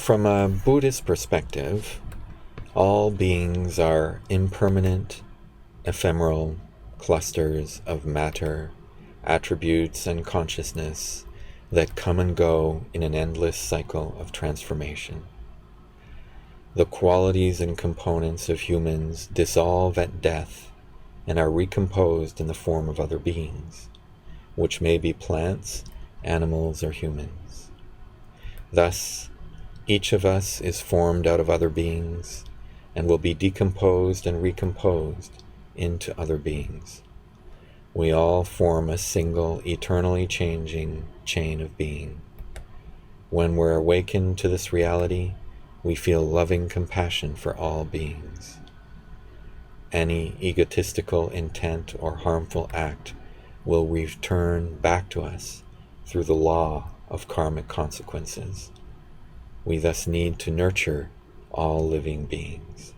From a Buddhist perspective, all beings are impermanent, ephemeral clusters of matter, attributes, and consciousness that come and go in an endless cycle of transformation. The qualities and components of humans dissolve at death and are recomposed in the form of other beings, which may be plants, animals, or humans. Thus, each of us is formed out of other beings and will be decomposed and recomposed into other beings. We all form a single, eternally changing chain of being. When we're awakened to this reality, we feel loving compassion for all beings. Any egotistical intent or harmful act will return back to us through the law of karmic consequences. We thus need to nurture all living beings.